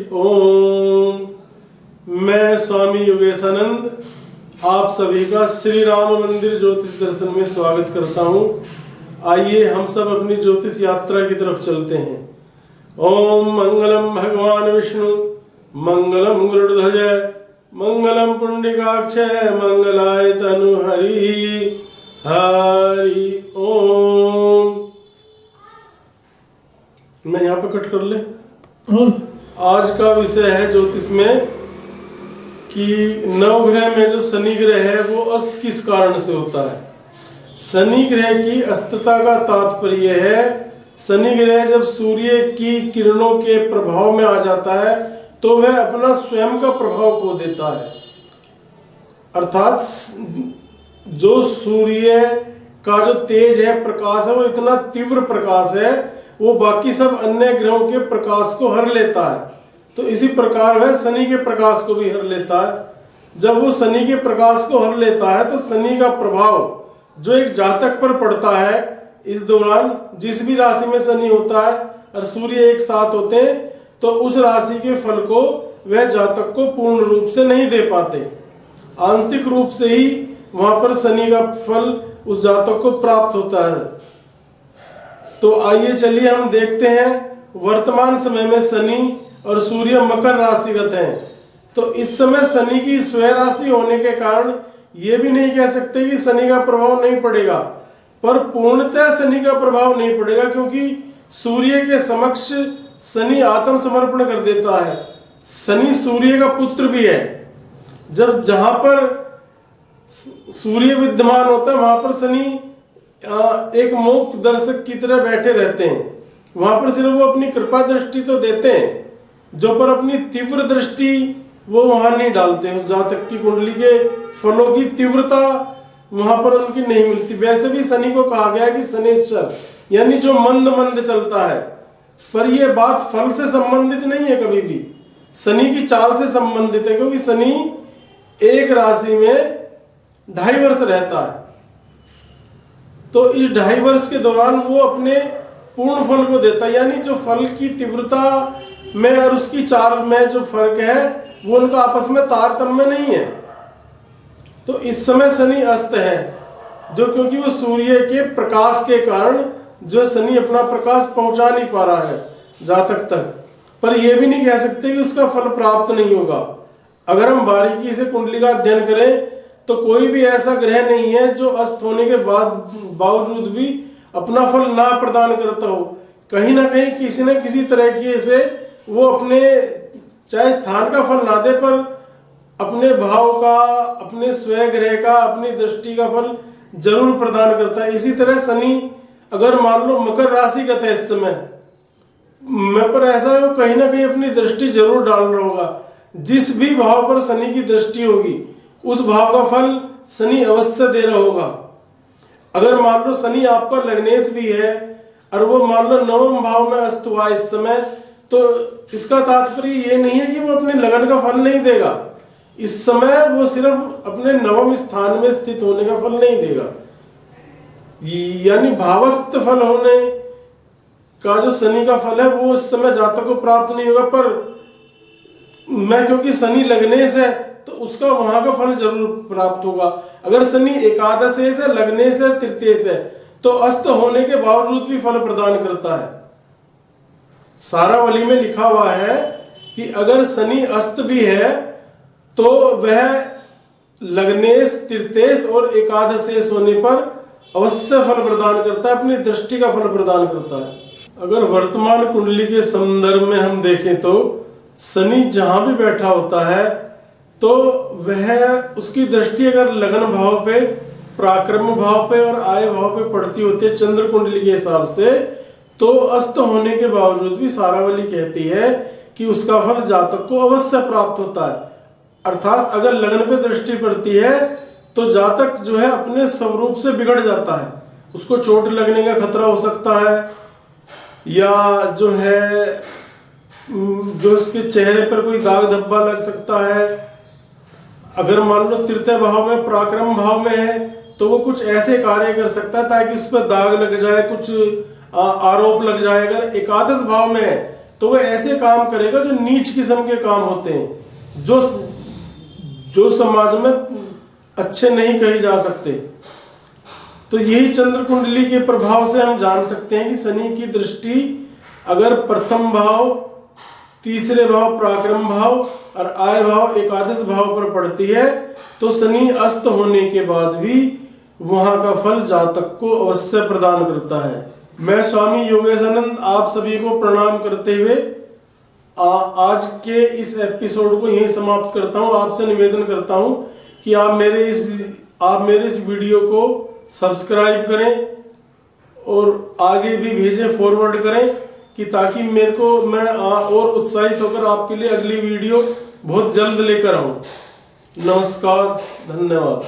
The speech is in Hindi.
ओम। मैं स्वामी योगेशानंद आप सभी का श्री राम मंदिर ज्योतिष दर्शन में स्वागत करता हूँ। आइए हम सब अपनी ज्योतिष यात्रा की तरफ चलते हैं। ओम मंगलम भगवान विष्णु मंगलम गरुड़ध्वज मंगलम पुंडरीकाक्ष मंगलाय तनु हरि हरि ओम। मैं यहाँ पे कट कर ले। आज का विषय है ज्योतिष में कि नवग्रह में जो शनि ग्रह है वो अस्त किस कारण से होता है। शनि ग्रह की अस्तता का तात्पर्य है शनि ग्रह जब सूर्य की किरणों के प्रभाव में आ जाता है तो वह अपना स्वयं का प्रभाव खो देता है। अर्थात जो सूर्य का जो तेज है, प्रकाश है, वो इतना तीव्र प्रकाश है वो बाकी सब अन्य ग्रहों के प्रकाश को हर लेता है। तो इसी प्रकार वह शनि के प्रकाश को भी हर लेता है। जब वो शनि के प्रकाश को हर लेता है तो शनि का प्रभाव जो एक जातक पर पड़ता है, इस दौरान जिस भी राशि में शनि होता है और सूर्य एक साथ होते हैं तो उस राशि के फल को वह जातक को पूर्ण रूप से नहीं दे पाते, आंशिक रूप से ही वहां पर शनि का फल उस जातक को प्राप्त होता है। तो आइए चलिए हम देखते हैं वर्तमान समय में शनि और सूर्य मकर राशिगत हैं। तो इस समय शनि की स्वयं राशि होने के कारण ये भी नहीं कह सकते कि शनि का प्रभाव नहीं पड़ेगा, पर पूर्णतः शनि का प्रभाव नहीं पड़ेगा क्योंकि सूर्य के समक्ष शनि आत्मसमर्पण कर देता है। शनि सूर्य का पुत्र भी है। जब जहां पर सूर्य विद्यमान होता है वहां पर शनि एक मूक दर्शक की तरह बैठे रहते हैं। वहां पर सिर्फ वो अपनी कृपा दृष्टि तो देते हैं, जो पर अपनी तीव्र दृष्टि वो वहां नहीं डालते। उस जातक की कुंडली के फलों की तीव्रता वहां पर उनकी नहीं मिलती। वैसे भी शनि को कहा गया कि शनिश्चर यानी जो मंद मंद चलता है, पर यह बात फल से संबंधित नहीं है, कभी भी शनि की चाल से संबंधित है, क्योंकि शनि एक राशि में 2.5 वर्ष रहता है। तो इस 2.5 वर्ष के दौरान वो अपने पूर्ण फल को देता है, यानी जो फल की तीव्रता में और उसकी चाल में जो फर्क है वो उनका आपस में तारतम्य नहीं है। तो इस समय शनि अस्त है, जो क्योंकि वो सूर्य के प्रकाश के कारण जो शनि अपना प्रकाश पहुंचा नहीं पा रहा है जातक तक, पर यह भी नहीं कह सकते कि उसका फल प्राप्त नहीं होगा। अगर हम बारीकी से कुंडली का अध्ययन करें तो कोई भी ऐसा ग्रह नहीं है जो अस्त होने के बावजूद भी अपना फल ना प्रदान करता हो। कहीं ना कहीं किसी न किसी तरीके से वो अपने चाहे स्थान का फल ना दे पर अपने भाव का, अपने स्वयं ग्रह का, अपनी दृष्टि का फल जरूर प्रदान करता है। इसी तरह शनि अगर मान लो मकर राशिगत है इस समय में, पर ऐसा है वो कहीं ना कहीं अपनी दृष्टि जरूर डाल रहा होगा। जिस भी भाव पर शनि की दृष्टि होगी उस भाव का फल शनि अवश्य दे रहा होगा। अगर मान लो शनि आपका लग्नेश भी है और वो मान लो 9वें भाव में अस्त हुआ इस समय, तो इसका तात्पर्य ये नहीं है कि वो अपने लगन का फल नहीं देगा। इस समय वो सिर्फ अपने 9वें स्थान में स्थित होने का फल नहीं देगा, यानी भावस्थ फल होने का जो शनि का फल है वो उस समय जातक को प्राप्त नहीं होगा। पर मैं क्योंकि शनि लग्नेश है तो उसका वहां का फल जरूर प्राप्त होगा। अगर शनि एकादशेश है, लग्नेश है, तृतीयेश है तो अस्त होने के बावजूद भी फल प्रदान करता है। सारावली में लिखा हुआ है कि अगर शनि अस्त भी है तो वह लग्नेश, तृतीयेश और एकादशेश होने पर अवश्य फल प्रदान करता है, अपनी दृष्टि का फल प्रदान करता है। अगर वर्तमान कुंडली के संदर्भ में हम देखें तो शनि जहां भी बैठा होता है तो वह उसकी दृष्टि अगर लगन भाव पे, पराक्रम भाव पे और आय भाव पे पड़ती होती है चंद्र कुंडली के हिसाब से, तो अस्त होने के बावजूद भी सारावली कहती है कि उसका फल जातक को अवश्य प्राप्त होता है। अर्थात अगर लगन पे दृष्टि पड़ती है तो जातक जो है अपने स्वरूप से बिगड़ जाता है। उसको चोट लगने का खतरा हो सकता है, या जो है जो उसके चेहरे पर कोई दाग धब्बा लग सकता है। अगर मान लो तृतीय भाव में, पराक्रम भाव में है तो वो कुछ ऐसे कार्य कर सकता है ताकि उस पर दाग लग जाए, कुछ आरोप लग जाए। अगर एकादश भाव में है तो वह ऐसे काम करेगा जो नीच किस्म के काम होते हैं, जो समाज में अच्छे नहीं कहे जा सकते। तो यही चंद्र कुंडली के प्रभाव से हम जान सकते हैं कि शनि की दृष्टि अगर प्रथम भाव, तीसरे भाव पराक्रम भाव और आय भाव एकादश भाव पर पड़ती है तो शनि अस्त होने के बाद भी वहां का फल जातक को अवश्य प्रदान करता है। मैं स्वामी योगेशानंद आप सभी को प्रणाम करते हुए आज के इस एपिसोड को यहीं समाप्त करता हूं। आपसे निवेदन करता हूं कि आप मेरे इस वीडियो को सब्सक्राइब करें और आगे भी भेजें, फॉरवर्ड करें कि ताकि मैं और उत्साहित होकर आपके लिए अगली वीडियो बहुत जल्द लेकर आऊं। नमस्कार, धन्यवाद।